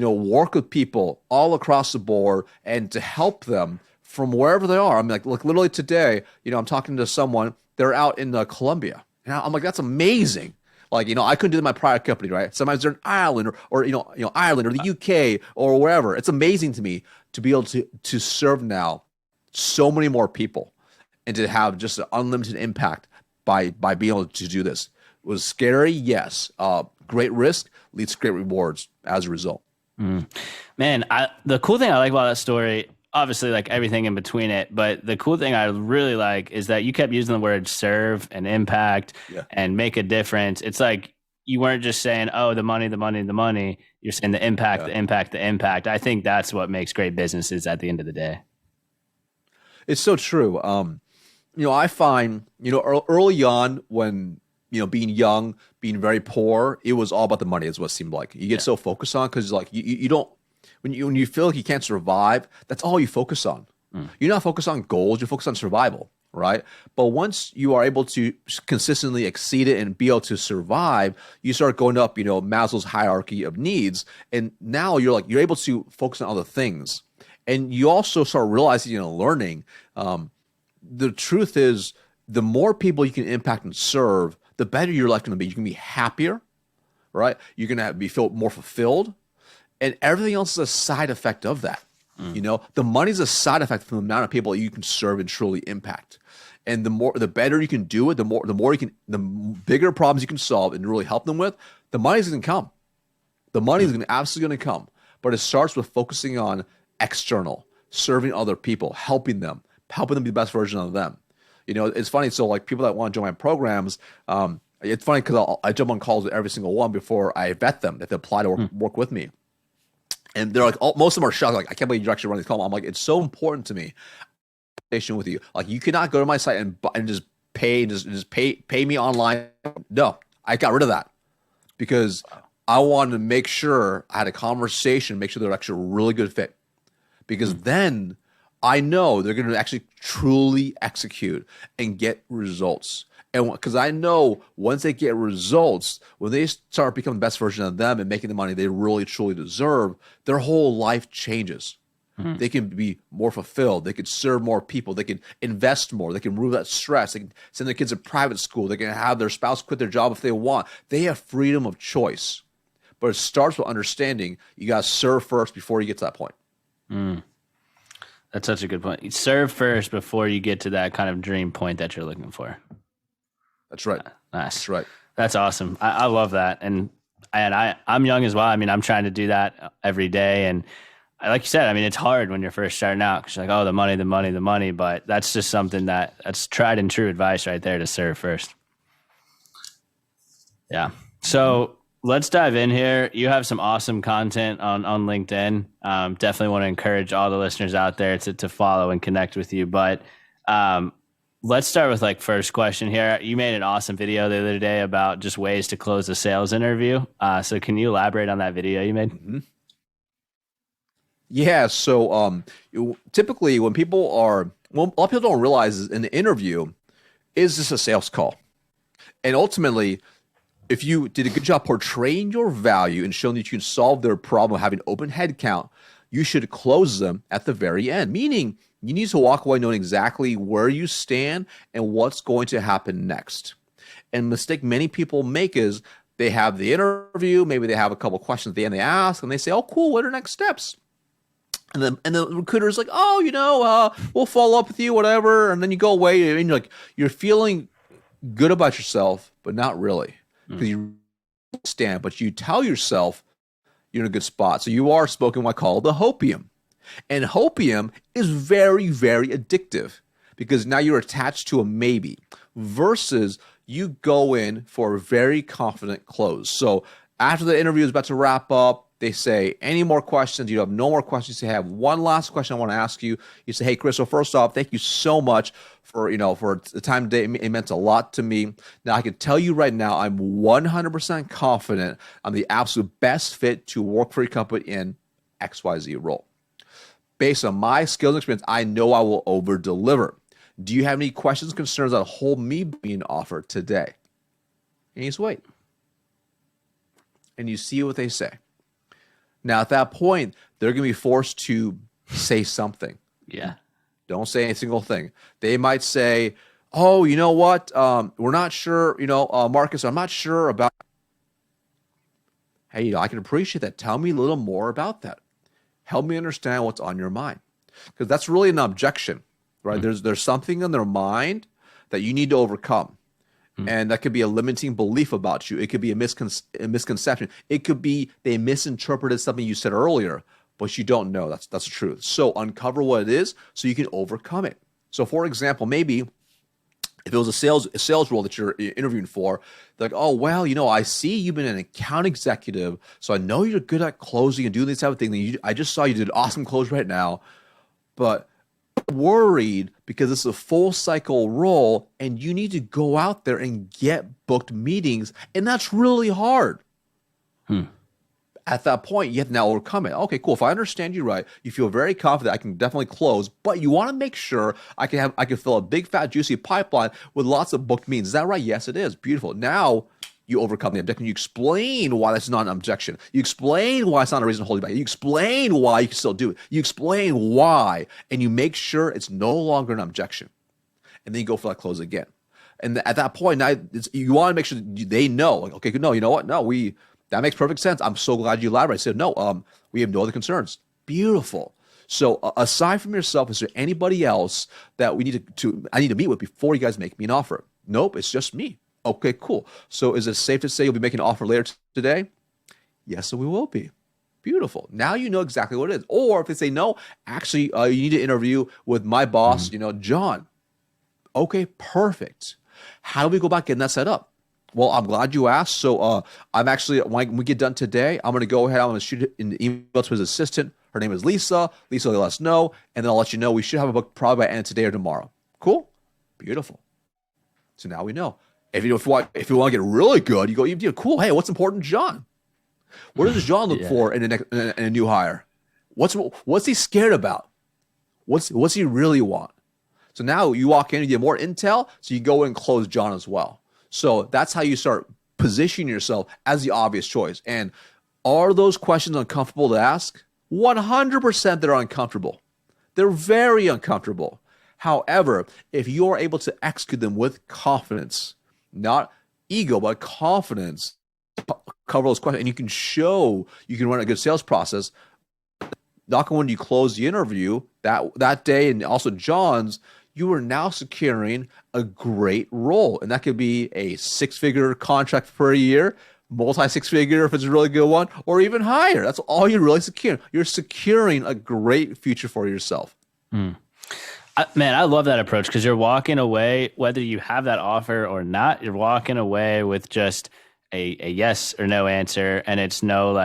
work with people all across the board and to help them from wherever they are. I mean, like literally today, I'm talking to someone, they're out in Colombia. And I'm like, that's amazing. Like, I couldn't do that in my prior company, right? Sometimes they're in Ireland or Ireland or the UK or wherever. It's amazing to me to be able to serve now so many more people and to have just an unlimited impact by being able to do this. It was scary, yes. Great risk leads to great rewards as a result. Man, the cool thing I like about that story, obviously like everything in between it, but the cool thing I really like is that you kept using the word serve and impact and make a difference. It's like you weren't just saying, oh, the money, the money, the money. You're saying the impact, the impact, the impact. I think that's what makes great businesses at the end of the day. It's so true. I find, early on when, being young, being very poor, it was all about the money is what it seemed like. You get so focused on because like you don't, when you feel like you can't survive, that's all you focus on. You're not focused on goals, you focus on survival, right? But once you are able to consistently exceed it and be able to survive, you start going up, Maslow's hierarchy of needs. And now you're able to focus on other things. And you also start realizing and learning, the truth is the more people you can impact and serve, the better your life going to be. You can be happier, right? You're going to feel more fulfilled. And everything else is a side effect of that. The money's a side effect from the amount of people you can serve and truly impact. And the better you can do it, the bigger problems you can solve and really help them with, the money's going to come. The money is absolutely going to come. But it starts with focusing on external, serving other people, helping them be the best version of them. It's funny. So like people that want to join my programs, it's funny because I jump on calls with every single one before I vet them that they apply to work with me. And they're like, most of them are shocked. Like, I can't believe you actually run these calls. I'm like, it's so important to me. With you, like you cannot go to my site and just pay me online. No, I got rid of that because I wanted to make sure I had a conversation, make sure they're actually a really good fit. Because then I know they're going to actually truly execute and get results. And because I know once they get results, when they start becoming the best version of them and making the money they really truly deserve, their whole life changes. They can be more fulfilled. They can serve more people. They can invest more. They can remove that stress. They can send their kids to private school. They can have their spouse quit their job if they want. They have freedom of choice. But it starts with understanding you got to serve first before you get to that point. That's such a good point. You serve first before you get to that kind of dream point that you're looking for. That's right. Nice. That's right. That's awesome. I love that. And I'm young as well. I mean, I'm trying to do that every day. And like you said, I mean, it's hard when you're first starting out because you're like, oh, the money, the money, the money. But that's just something that's tried and true advice right there to serve first. Yeah. So let's dive in here. You have some awesome content on LinkedIn. Definitely want to encourage all the listeners out there to follow and connect with you. But let's start with like first question here. You made an awesome video the other day about just ways to close a sales interview. So can you elaborate on that video you made? Yeah. So typically when a lot of people don't realize is an interview is just a sales call. And ultimately, if you did a good job portraying your value and showing that you can solve their problem, having open head count, you should close them at the very end. Meaning you need to walk away knowing exactly where you stand and what's going to happen next. And the mistake many people make is they have the interview, maybe they have a couple questions at the end they ask, and they say, oh, cool, what are next steps? And the recruiter is like, oh, we'll follow up with you, whatever. And then you go away and you're feeling good about yourself, but not really. Because you stand, but you tell yourself you're in a good spot. So you are smoking what I call the hopium. And hopium is very, very addictive because now you're attached to a maybe versus you go in for a very confident close. So after the interview is about to wrap up, they say, any more questions? You have no more questions. They have one last question I want to ask you. You say, hey, Chris, so first off, thank you so much for the time today. It meant a lot to me. Now, I can tell you right now, I'm 100% confident I'm the absolute best fit to work for your company in XYZ role. Based on my skills and experience, I know I will over-deliver. Do you have any questions, concerns that hold me being offered today? And you just wait. And you see what they say. Now, at that point, they're going to be forced to say something. Yeah. Don't say a single thing. They might say, oh, you know what? We're not sure, Marcus, I'm not sure about. Hey, I can appreciate that. Tell me a little more about that. Help me understand what's on your mind. Because that's really an objection, right? There's something in their mind that you need to overcome. And that could be a limiting belief about you. It could be a misconception. It could be they misinterpreted something you said earlier, but you don't know. That's the truth. So uncover what it is so you can overcome it. So for example, maybe if it was a sales role that you're interviewing for, they're like, oh, well, I see you've been an account executive, so I know you're good at closing and doing this type of thing. I just saw you did an awesome close right now, but worried because it's a full cycle role and you need to go out there and get booked meetings, and that's really hard. At that point, you have to now overcome it. Okay, cool. If I understand you right, you feel very confident I can definitely close, but you want to make sure I can fill a big, fat, juicy pipeline with lots of booked meetings. Is that right? Yes, it is. Beautiful. Now you overcome the objection. You explain why that's not an objection. You explain why it's not a reason to hold you back. You explain why you can still do it. You explain why, and you make sure it's no longer an objection. And then you go for that close again. And at that point, now you want to make sure they know, like, okay, no, you know what? No, that makes perfect sense. I'm so glad you elaborated. I said, no, we have no other concerns. Beautiful. So aside from yourself, is there anybody else that I need to meet with before you guys make me an offer? Nope, it's just me. Okay, cool. So is it safe to say you'll be making an offer later today? Yes, we will be. Beautiful. Now you know exactly what it is. Or if they say no, actually, you need to interview with my boss, John. Okay, perfect. How do we go about getting that set up? Well, I'm glad you asked. So I'm actually, when we get done today, I'm going to go ahead. I'm going to shoot it in the email to his assistant. Her name is Lisa. Lisa will let us know, and then I'll let you know. We should have a book probably by the end of today or tomorrow. Cool? Beautiful. So now we know. If you want to get really good, you go, cool. Hey, what's important to John? What does John look for in a new hire? What's he scared about? What's he really want? So now you walk in, you get more intel, so you go in and close John as well. So that's how you start positioning yourself as the obvious choice. And are those questions uncomfortable to ask? 100% they're uncomfortable. They're very uncomfortable. However, if you're able to execute them with confidence, not ego, but confidence, cover those questions, and you can run a good sales process, not only do you close the interview that day and also John's, you are now securing a great role. And that could be a 6-figure contract per year, multi-6-figure if it's a really good one, or even higher. That's all you're really securing. You're securing a great future for yourself. Man, I love that approach because you're walking away, whether you have that offer or not, you're walking away with just a yes or no answer. And it's no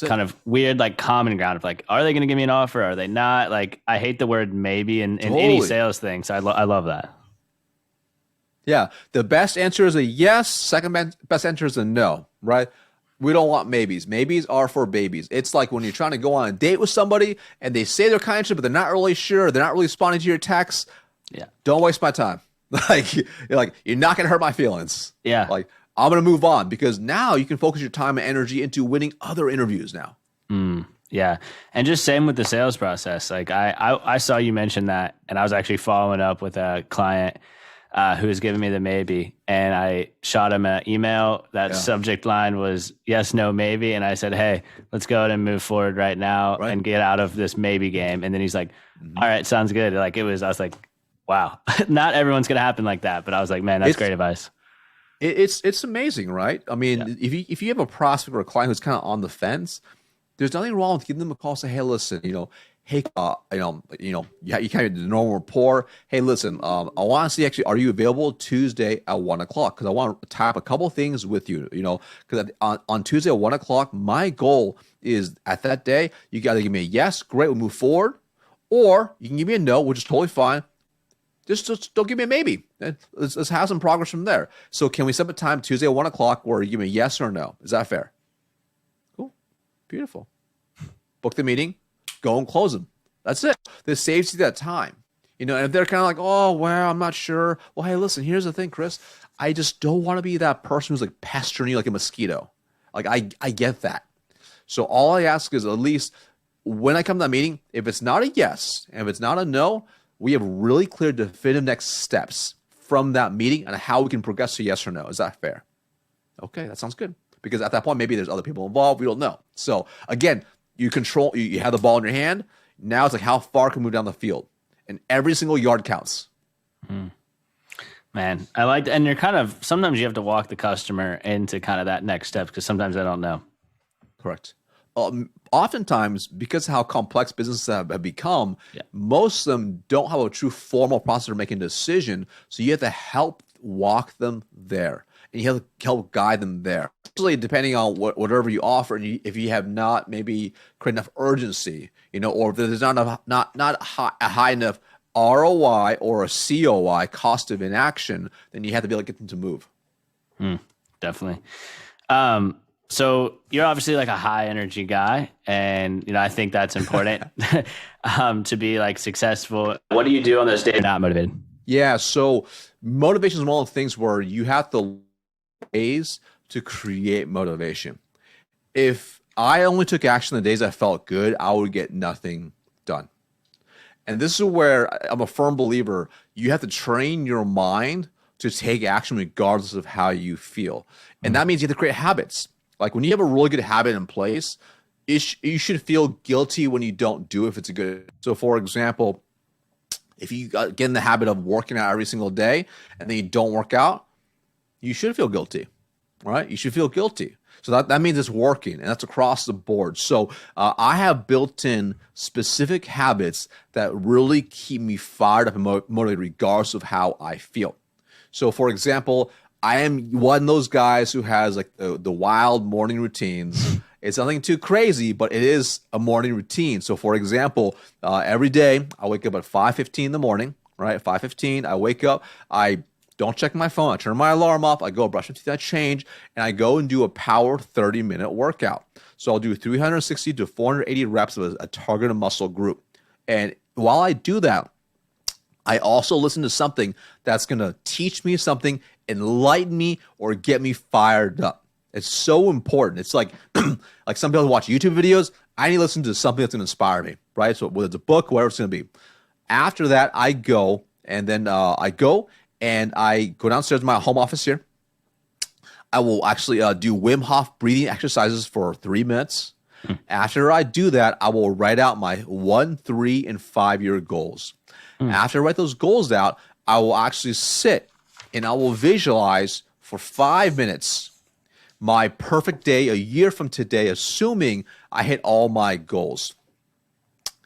kind of weird, common ground of are they going to give me an offer? Are they not? I hate the word maybe in any sales thing. So I love that. Yeah. The best answer is a yes. Second best answer is a no, right? We don't want maybes. Maybes are for babies. It's like when you're trying to go on a date with somebody and they say they're kind of interested, but they're not really sure. They're not really responding to your texts. Yeah. Don't waste my time. You're not going to hurt my feelings. Yeah. I'm going to move on because now you can focus your time and energy into winning other interviews now. Yeah. And just same with the sales process. I saw you mention that, and I was actually following up with a client who was giving me the maybe, and I shot him an email. That subject line was yes, no, maybe. And I said, hey, let's go ahead and move forward right now and get out of this maybe game. And then he's like, all right, sounds good. I was like, wow, not everyone's going to happen like that. But I was like, man, that's great advice. It's amazing, right? I mean, if you have a prospect or a client who's kind of on the fence, there's nothing wrong with giving them a call. Say, hey, listen, hey, you kind of the normal rapport. Hey, listen, I want to see actually, are you available Tuesday at 1:00? Because I want to tap a couple things with you. Because on Tuesday at 1:00, my goal is at that day, you got to give me a yes, great, we'll move forward, or you can give me a no, which is totally fine. Just don't give me a maybe. Let's have some progress from there. So can we set a time Tuesday at 1:00 where you give me a yes or no? Is that fair? Cool. Beautiful. Book the meeting. Go and close them. That's it. This saves you that time. And if they're kind of like, oh, well, I'm not sure. Well, hey, listen, here's the thing, Chris. I just don't want to be that person who's pestering you like a mosquito. I get that. So all I ask is, at least when I come to that meeting, if it's not a yes and if it's not a no, we have really clear, definitive next steps from that meeting and how we can progress to yes or no. Is that fair? Okay, that sounds good. Because at that point, maybe there's other people involved. We don't know. So again, you have the ball in your hand. Now it's like, how far can we move down the field? And every single yard counts. Man, I like that. And you're kind of, sometimes you have to walk the customer into kind of that next step because sometimes I don't know. Correct. Oftentimes, because of how complex businesses have become, most of them don't have a true formal process for making a decision. So you have to help walk them there. And you have to help guide them there. Especially depending on whatever you offer, and if you have not maybe created enough urgency, or if there's not a high enough ROI or a COI, cost of inaction, then you have to be able to get them to move. Definitely. So you're obviously like a high energy guy, and I think that's important to be like successful. What do you do on those days you're not motivated? Yeah, so motivation is one of the things where you have to ways to create motivation. If I only took action the days I felt good, I would get nothing done. And this is where I'm a firm believer. You have to train your mind to take action regardless of how you feel. And that means you have to create habits. Like when you have a really good habit in place, you should feel guilty when you don't do it if it's a good. So for example, if you get in the habit of working out every single day and then you don't work out, you should feel guilty, right? You should feel guilty. So that means it's working, and that's across the board. So I have built in specific habits that really keep me fired up and motivated regardless of how I feel. So for example, I am one of those guys who has like the wild morning routines. It's nothing too crazy, but it is a morning routine. So for example, every day I wake up at 5:15 in the morning, right? 5:15, I wake up, I don't check my phone. I turn my alarm off. I go brush my teeth, I change, and I go and do a power 30-minute workout. So I'll do 360 to 480 reps of a targeted muscle group. And while I do that, I also listen to something that's going to teach me something, enlighten me, or get me fired up. It's so important. It's like like some people watch YouTube videos. I need to listen to something that's going to inspire me, right? So whether it's a book, whatever it's going to be. After that, I go and I go downstairs to my home office here. I will actually do Wim Hof breathing exercises for 3 minutes. After I do that, I will write out my 1, 3, and 5-year goals. After I write those goals out, I will actually sit and I will visualize for 5 minutes my perfect day a year from today, assuming I hit all my goals.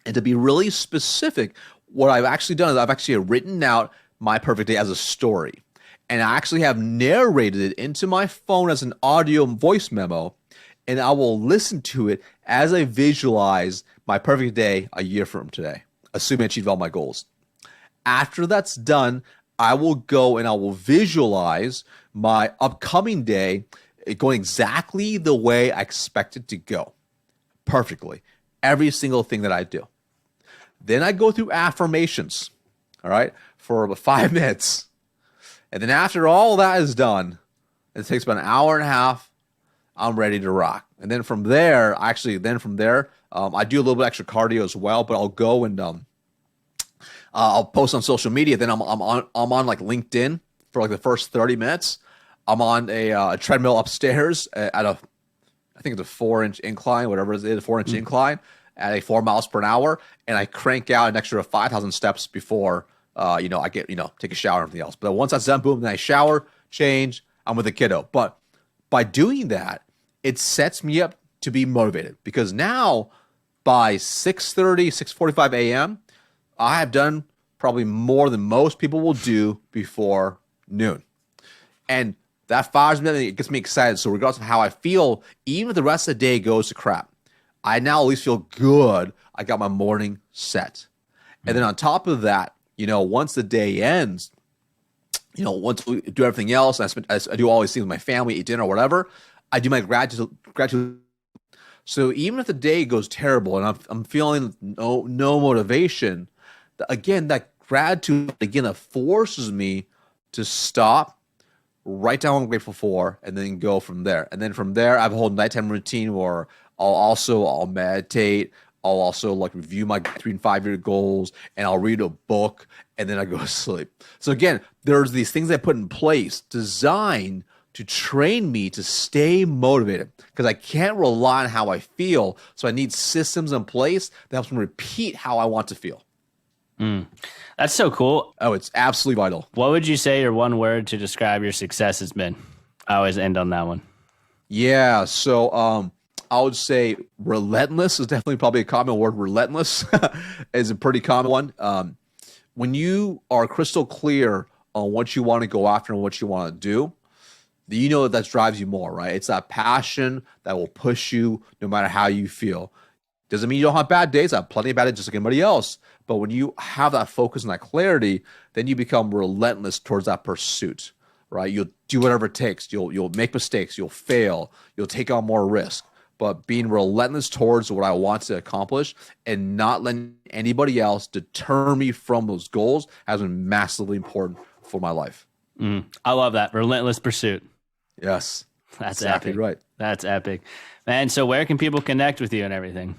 And to be really specific, what I've actually done is I've actually written out my perfect day as a story. And I actually have narrated it into my phone as an audio voice memo. And I will listen to it as I visualize my perfect day a year from today, assuming I achieved all my goals. After that's done, I will go and I will visualize my upcoming day going exactly the way I expect it to go. Perfectly. Every single thing that I do. Then I go through affirmations, all right, for about 5 minutes. And then after all that is done, it takes about an hour and a half, I'm ready to rock. And then from there, I do a little bit extra cardio as well, but I'll go and I'll post on social media. Then I'm on like LinkedIn for like the first 30 minutes. I'm on a treadmill upstairs at I think it's a 4-inch incline, whatever it is, a 4-inch incline at a 4 miles per hour. And I crank out an extra 5,000 steps before, I get, take a shower and everything else. But once that's done, boom, then I shower, change, I'm with the kiddo. But by doing that, it sets me up to be motivated because now by 6:30, 6:45 a.m., I have done probably more than most people will do before noon. And that fires me, it gets me excited. So regardless of how I feel, even if the rest of the day goes to crap, I now at least feel good. I got my morning set. And then on top of that, once the day ends, once we do everything else, I do all these things with my family, eat dinner or whatever, I do my gratitude. So even if the day goes terrible and I'm feeling no motivation, again, that gratitude, that forces me to stop, write down what I'm grateful for, and then go from there. And then from there, I have a whole nighttime routine where I'll meditate. I'll also like review my 3 and 5 year goals, and I'll read a book, and then I go to sleep. So again, there's these things I put in place designed to train me to stay motivated, because I can't rely on how I feel. So I need systems in place that helps me repeat how I want to feel. That's so cool. Oh, it's absolutely vital. What would you say your one word to describe your success has been? I always end on that one. Yeah. So I would say relentless is definitely probably a common word. Relentless is a pretty common one. When you are crystal clear on what you want to go after and what you want to do, you know that drives you more, right? It's that passion that will push you no matter how you feel. Doesn't mean you don't have bad days. I have plenty of bad days just like anybody else. But when you have that focus and that clarity, then you become relentless towards that pursuit, right? You'll do whatever it takes. You'll make mistakes. You'll fail. You'll take on more risk. But being relentless towards what I want to accomplish and not letting anybody else deter me from those goals has been massively important for my life. I love that. Relentless pursuit. Yes. That's exactly epic. Right. That's epic. Man, so where can people connect with you and everything?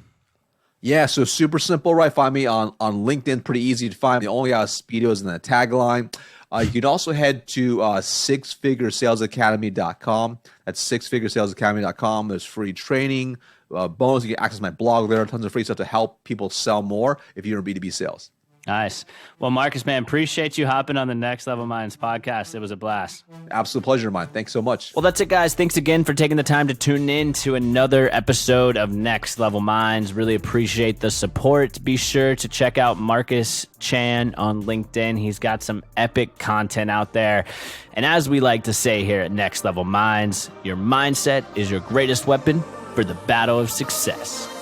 Yeah, so super simple, right? Find me on LinkedIn, pretty easy to find. The only Speedos in the tagline. You can also head to sixfiguresalesacademy.com. That's sixfiguresalesacademy.com. There's free training, bonus. You can access my blog there. Tons of free stuff to help people sell more if you're in B2B sales. Nice. Well, Marcus, man, appreciate you hopping on the Next Level Minds podcast. It was a blast. Absolute pleasure of mine. Thanks so much. Well, that's it, guys. Thanks again for taking the time to tune in to another episode of Next Level Minds. Really appreciate the support. Be sure to check out Marcus Chan on LinkedIn. He's got some epic content out there. And as we like to say here at Next Level Minds, your mindset is your greatest weapon for the battle of success.